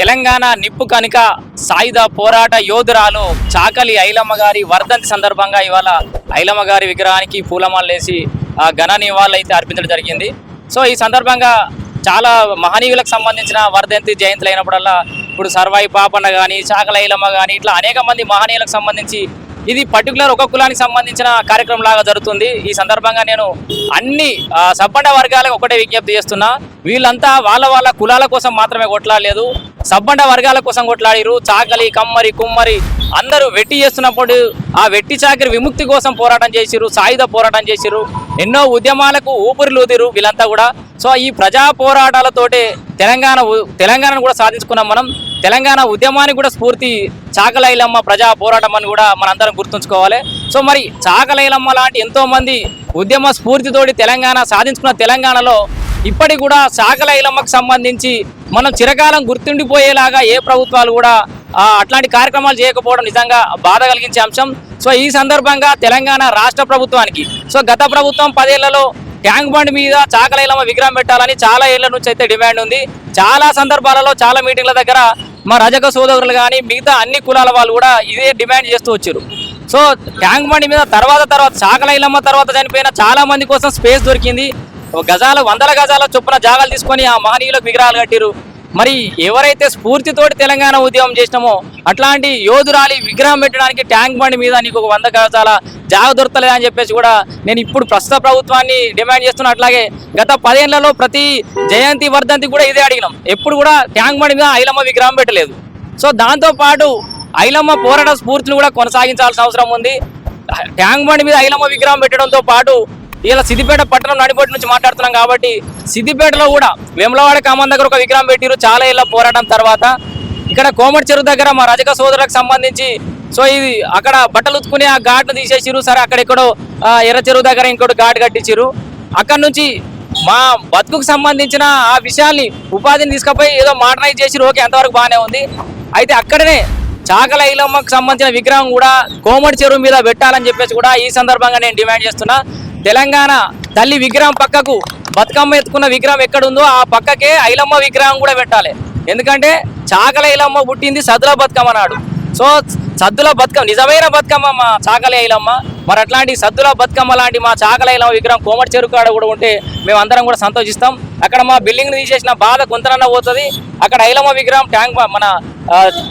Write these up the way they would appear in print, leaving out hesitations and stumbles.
తెలంగాణ నిప్పు కనుక సాయుధ పోరాట యోధురాలు చాకలి ఐలమ్మ గారి వర్ధంతి సందర్భంగా ఇవాళ ఐలమ్మ గారి విగ్రహానికి పూలమాలలేసి ఘన నివాళులు అయితే అర్పించడం జరిగింది. సో ఈ సందర్భంగా చాలా మహనీయులకు సంబంధించిన వర్ధంతి జయంతులు అయినప్పుడల్లా ఇప్పుడు సర్వాయి పాపన్న కానీ చాకలి ఐలమ్మ కానీ ఇట్లా అనేక మంది మహనీయులకు సంబంధించి ఇది పర్టికులర్ ఒక కులానికి సంబంధించిన కార్యక్రమం లాగా జరుగుతుంది. ఈ సందర్భంగా నేను అన్ని సబ్బండ వర్గాలకు ఒకటే విజ్ఞప్తి చేస్తున్నా, వీళ్ళంతా వాళ్ళ కులాల కోసం మాత్రమే కొట్లాడలేదు, సబ్బండ వర్గాల కోసం కొట్లాడిరు. చాకలి కమ్మరి కుమ్మరి అందరూ వెట్టి చేస్తున్నప్పుడు ఆ వెట్టి చాకరి విముక్తి కోసం పోరాటం చేసిరు, సాయుధ పోరాటం చేసిరు, ఎన్నో ఉద్యమాలకు ఊపిరిలూదిరు వీళ్ళంతా కూడా. సో ఈ ప్రజా పోరాటాలతోటే తెలంగాణను కూడా సాధించుకున్నాం మనం. తెలంగాణ ఉద్యమానికి కూడా స్ఫూర్తి చాకలి ఐలమ్మ ప్రజా పోరాటం అని కూడా మనందరం గుర్తుంచుకోవాలి. సో మరి చాకలి ఐలమ్మ లాంటి ఎంతోమంది ఉద్యమ స్ఫూర్తితోటి తెలంగాణ సాధించుకున్న తెలంగాణలో ఇప్పటికి కూడా చాకలి ఐలమ్మకు సంబంధించి మనం చిరకాలం గుర్తుండిపోయేలాగా ఏ ప్రభుత్వాలు కూడా అట్లాంటి కార్యక్రమాలు చేయకపోవడం నిజంగా బాధ కలిగించే అంశం. సో ఈ సందర్భంగా తెలంగాణ రాష్ట్ర ప్రభుత్వానికి గత ప్రభుత్వం 10 ఏళ్లలో ట్యాంక్ బండ్ మీద చాకలి ఐలమ్మ విగ్రహం పెట్టాలని చాలా ఏళ్ల నుంచి అయితే డిమాండ్ ఉంది. చాలా సందర్భాలలో చాలా మీటింగ్ల దగ్గర మా రజక సోదరులు కానీ మిగతా అన్ని కులాల వాళ్ళు కూడా ఇదే డిమాండ్ చేస్తూ వచ్చారు. సో ట్యాంక్ బండ్ మీద తర్వాత చాకలి ఐలమ్మ తర్వాత చనిపోయిన చాలా మంది కోసం స్పేస్ దొరికింది. వందల గజాల చొప్పున జాగాలు తీసుకొని ఆ మహనీయులకు విగ్రహాలు కట్టిరు. మరి ఎవరైతే స్ఫూర్తితోటి తెలంగాణ ఉద్యమం చేసినామో అట్లాంటి యోధురాలి విగ్రహం పెట్టడానికి ట్యాంక్ బండ్ మీద నీకు 100 గజాల జాగ దొరకలేదని చెప్పేసి కూడా నేను ఇప్పుడు ప్రస్తుత ప్రభుత్వాన్ని డిమాండ్ చేస్తున్నా. అట్లాగే గత 10 ఏళ్లలో ప్రతి జయంతి వర్ధంతి కూడా ఇదే అడిగినాం, ఎప్పుడు కూడా ట్యాంక్ బండ్ మీద ఐలమ్మ విగ్రహం పెట్టలేదు. సో దాంతోపాటు ఐలమ్మ పోరాట స్ఫూర్తిని కూడా కొనసాగించాల్సిన అవసరం ఉంది. ట్యాంక్ బండ్ మీద ఐలమ్మ విగ్రహం పెట్టడంతో పాటు ఇలా సిద్దిపేట పట్టణం నడిపోటి నుంచి మాట్లాడుతున్నాం కాబట్టి సిద్దిపేటలో కూడా వేములవాడ కామన్ దగ్గర ఒక విగ్రహం పెట్టిరు చాలా ఏళ్ళ పోరాటం తర్వాత. ఇక్కడ కోమటి చెరువు దగ్గర మా రజక సోదరులకు సంబంధించి సో ఇది అక్కడ బట్టలు ఉతుకుని ఆ ఘాట్ను తీసేసిరు. సరే అక్కడెక్కడో ఎర్ర చెరువు దగ్గర ఇంకోటి ఘాట్ కట్టించిరు. అక్కడ నుంచి మా బతుకుకు సంబంధించిన ఆ విషయాల్ని ఉపాధిని తీసుకుపోయి ఏదో మోడర్నైజ్ చేసిరు. ఓకే, అంతవరకు బాగానే ఉంది. అయితే అక్కడనే చాకలి ఐలమ్మకు సంబంధించిన విగ్రహం కూడా కోమటి చెరువు మీద పెట్టాలని చెప్పేసి కూడా ఈ సందర్భంగా నేను డిమాండ్ చేస్తున్నా. తెలంగాణ తల్లి విగ్రహం పక్కకు బతుకమ్మ ఎత్తుకున్న విగ్రహం ఎక్కడుందో ఆ పక్కకే ఐలమ్మ విగ్రహం కూడా పెట్టాలి. ఎందుకంటే చాకలి ఐలమ్మ పుట్టింది సద్దుల బతుకమ్మ నాడు. సో సద్దుల బతుకమ్మ నిజమైన బతుకమ్మ మా చాకలి ఐలమ్మ. మరి అట్లాంటి సద్దుల బతుకమ్మ లాంటి మా చాకలి ఐలమ్మ విగ్రహం కోమటి చెరువు కాడ కూడా ఉంటే మేము అందరం కూడా సంతోషిస్తాం. అక్కడ మా బిల్డింగ్ని తీసేసిన బాధ కొంతనన్నా పోతుంది. అక్కడ ఐలమ్మ విగ్రహం ట్యాంక్ మన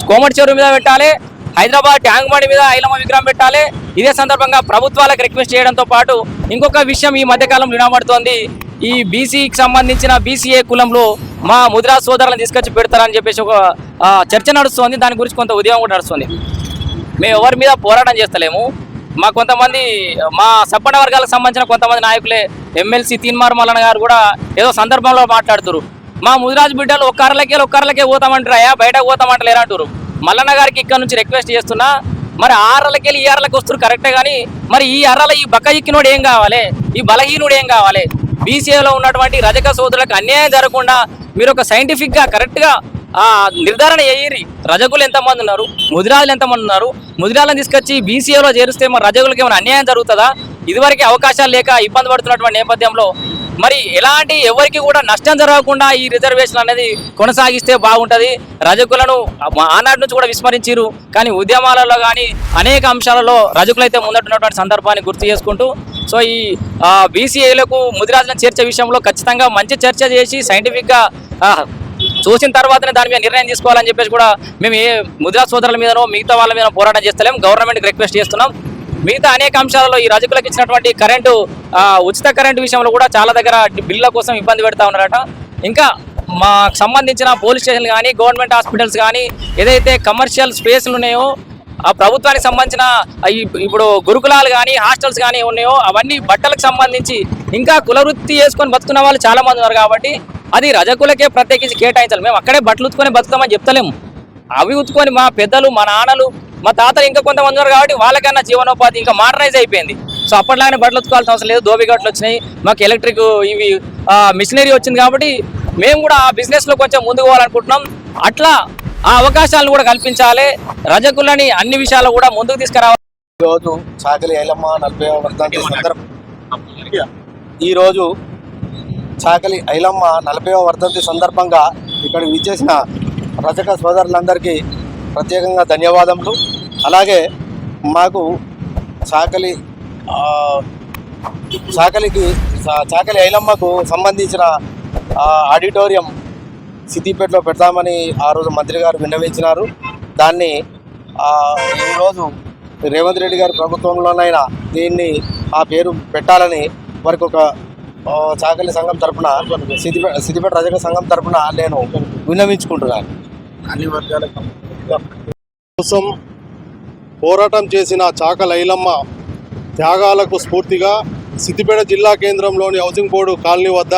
కోమటి చెరువు మీద పెట్టాలి, హైదరాబాద్ ట్యాంక్ బండ్ మీద ఐలమ్మ విగ్రహం పెట్టాలి. ఇదే సందర్భంగా ప్రభుత్వాలకు రిక్వెస్ట్ చేయడంతో పాటు ఇంకొక విషయం ఈ మధ్యకాలంలో వినబడుతోంది, ఈ బీసీకి సంబంధించిన బీసీఏ కులంలో మా ముదిరా సోదరులను తీసుకొచ్చి పెడతారని చెప్పేసి ఒక చర్చ నడుస్తుంది. దాని గురించి కొంత ఉద్యమం కూడా నడుస్తుంది. మేము ఎవరి మీద పోరాటం చేస్తలేము. మా కొంతమంది మా సబ్బండ వర్గాలకు సంబంధించిన కొంతమంది నాయకులే ఎమ్మెల్సీ తీన్మార్ మల్లన్న గారు కూడా ఏదో సందర్భంలో మాట్లాడుతున్నారు, మా ముదిరాజు బిడ్డలు ఒక్కర్లకే పోతామంటారా, బయటకు పోతామంటలేరు అంటారు. మల్లన్న గారికి ఇక్కడ నుంచి రిక్వెస్ట్ చేస్తున్నా, మరి 6 ఈ 6 వస్తారు కరెక్టే, కానీ మరి ఈ ఈ బక్క ఎక్కినోడు ఏం కావాలి, ఈ బలహీనుడు ఏం కావాలి? బీసీఏలో ఉన్నటువంటి రజక సోదరులకు అన్యాయం జరగకుండా మీరు ఒక సైంటిఫిక్గా కరెక్ట్గా నిర్ధారణ చేయరి. రజకులు ఎంతమంది ఉన్నారు, ముదిరాజులు ఎంతమంది ఉన్నారు, ముదిరాలను తీసుకొచ్చి బీసీఏలో చేరిస్తే మరి రజకులకి ఏమైనా అన్యాయం జరుగుతుందా? ఇదివరకు అవకాశాలు లేక ఇబ్బంది పడుతున్నటువంటి నేపథ్యంలో మరి ఎలాంటి ఎవరికి కూడా నష్టం జరగకుండా ఈ రిజర్వేషన్ అనేది కొనసాగిస్తే బాగుంటుంది. రజకులను ఆనాటి నుంచి కూడా విస్మరించారు, కానీ ఉద్యమాలలో కానీ అనేక అంశాలలో రజకులైతే ముందట్టున్నటువంటి సందర్భాన్ని గుర్తు చేసుకుంటూ సో ఈ బీసీఏలకు ముదిరాజులను చేర్చే విషయంలో ఖచ్చితంగా మంచి చర్చ చేసి సైంటిఫిక్గా చూసిన తర్వాతనే దాని మీద నిర్ణయం తీసుకోవాలని చెప్పేసి కూడా మేము ఏ ముదిరా సోదరుల మీదనో మిగతా వాళ్ళ మీద పోరాటం చేస్తలేం, గవర్నమెంట్కి రిక్వెస్ట్ చేస్తున్నాం. మిగతా అనేక అంశాలలో ఈ రజకులకు ఇచ్చినటువంటి కరెంటు ఉచిత కరెంటు విషయంలో కూడా చాలా దగ్గర బిల్లుల కోసం ఇబ్బంది పెడతా ఉన్నారట. ఇంకా మాకు సంబంధించిన పోలీస్ స్టేషన్లు కానీ గవర్నమెంట్ హాస్పిటల్స్ కానీ ఏదైతే కమర్షియల్ స్పేస్లు ఉన్నాయో ఆ ప్రభుత్వానికి సంబంధించిన ఇప్పుడు గురుకులాలు కానీ హాస్టల్స్ కానీ ఉన్నాయో అవన్నీ బట్టలకు సంబంధించి ఇంకా కులవృత్తి చేసుకొని బతుకున్న వాళ్ళు చాలా మంది ఉన్నారు. కాబట్టి అది రజకులకే ప్రత్యేకించి కేటాయించాలి. మేము అక్కడే బట్టలు ఉతుకొని బతుకుతామని చెప్తలేము. అవి ఉతుకొని మా పెద్దలు మా నాన్నలు మా తాతలు ఇంకా కొంతమంది ఉన్నారు కాబట్టి వాళ్ళకన్నా జీవనోపాధి ఇంకా మోడర్నైజ్ అయిపోయింది. సో అప్పట్లాగానే బట్టలు ఉతుకోవాల్సిన అవసరం లేదు, దోబిగట్లు వచ్చినాయి, మాకు ఎలక్ట్రిక్ ఇవి మిషనరీ వచ్చింది. కాబట్టి మేము కూడా ఆ బిజినెస్లో కొంచెం ముందుకు పోవాలనుకుంటున్నాం. అట్లా ఆ అవకాశాలను కూడా కల్పించాలి, రజకులని అన్ని విషయాల్లో కూడా ముందుకు తీసుకురావాలి. ఈరోజు చాకలి ఐలమ్మ 40వ వర్ధంతి సందర్భం ఈరోజు చాకలి ఐలమ్మ 40వ వర్ధంతి సందర్భంగా ఇక్కడికి విచ్చేసిన రజక సోదరులందరికీ ప్రత్యేకంగా ధన్యవాదములు. అలాగే మాకు చాకలి ఐలమ్మకు సంబంధించిన ఆడిటోరియం సిద్దిపేటలో పెడతామని ఆ రోజు మంత్రి గారు విన్నవించినారు. దాన్ని ఈరోజు రేవంత్ రెడ్డి గారి ప్రభుత్వంలోనైనా దీన్ని ఆ పేరు పెట్టాలని వారికి ఒక చాకలి సంఘం తరపున సిద్దిపేట రజక సంఘం తరపున నేను విన్నవించుకుంటున్నాను. అన్ని వర్గాల కోసం పోరాటం చేసిన చాకలి ఐలమ్మ త్యాగాలకు స్ఫూర్తిగా సిద్దిపేట జిల్లా కేంద్రంలోని హౌసింగ్ బోర్డు కాలనీ వద్ద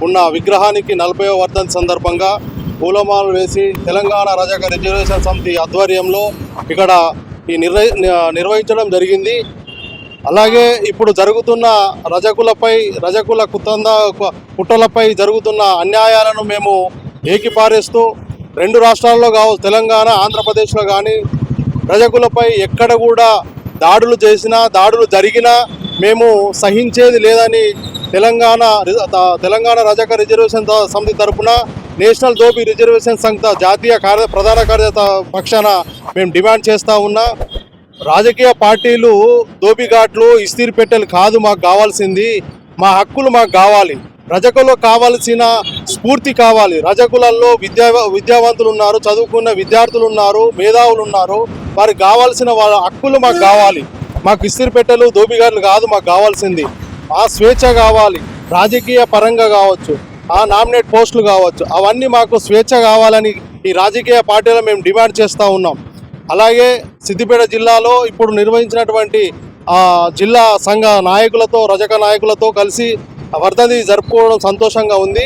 ఉన్న విగ్రహానికి 40వ వర్ధంతి సందర్భంగా పూలమాలలు వేసి తెలంగాణ రజక రిజర్వేషన్ సమితి ఆధ్వర్యంలో ఇక్కడ ఈ నిర్వహించడం జరిగింది. అలాగే ఇప్పుడు జరుగుతున్న రజకుల కుట్రలపై జరుగుతున్న అన్యాయాలను మేము ఏకిపారేస్తూ 2 రాష్ట్రాల్లో కావచ్చు, తెలంగాణ ఆంధ్రప్రదేశ్లో కానీ రజకులపై ఎక్కడ కూడా దాడులు జరిగినా మేము సహించేది లేదని తెలంగాణ రజక రిజర్వేషన్ సమితి తరఫున నేషనల్ దోబీ రిజర్వేషన్ సంస్థ జాతీయ ప్రధాన కార్యదర్శి పక్షాన మేము డిమాండ్ చేస్తూ ఉన్నా. రాజకీయ పార్టీలు దోబిఘాట్లు ఇస్తీర్ పెట్టెలు కాదు మాకు కావాల్సింది, మా హక్కులు మాకు కావాలి. రజకులకు కావాల్సిన స్ఫూర్తి కావాలి. రజకులలో విద్యావంతులు ఉన్నారు, చదువుకున్న విద్యార్థులు ఉన్నారు, మేధావులు ఉన్నారు. వారికి కావాల్సిన వాళ్ళ హక్కులు మాకు కావాలి. మాకు ఇస్తీర్ పెట్టెలు దోబిఘాట్లు కాదు మాకు కావాల్సింది. ఆ స్వేచ్ఛ కావాలి. రాజకీయ పరంగా కావచ్చు, ఆ నామినేట్ పోస్టులు కావచ్చు, అవన్నీ మాకు స్వేచ్ఛ కావాలని ఈ రాజకీయ పార్టీలో మేము డిమాండ్ చేస్తూ ఉన్నాం. అలాగే సిద్దిపేట జిల్లాలో ఇప్పుడు నిర్వహించినటువంటి జిల్లా సంఘ నాయకులతో రజక నాయకులతో కలిసి వర్ధంతి జరుపుకోవడం సంతోషంగా ఉంది.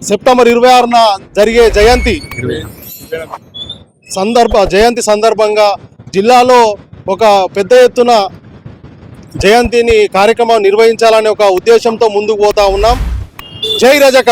సెప్టెంబర్ 26న జరిగే జయంతి సందర్భంగా జిల్లాలో ఒక పెద్ద ఎత్తున జయంతిని కార్యక్రమం నిర్వహించాలనే ఒక ఉద్దేశంతో ముందుకు పోతా ఉన్నాం. జై రజక.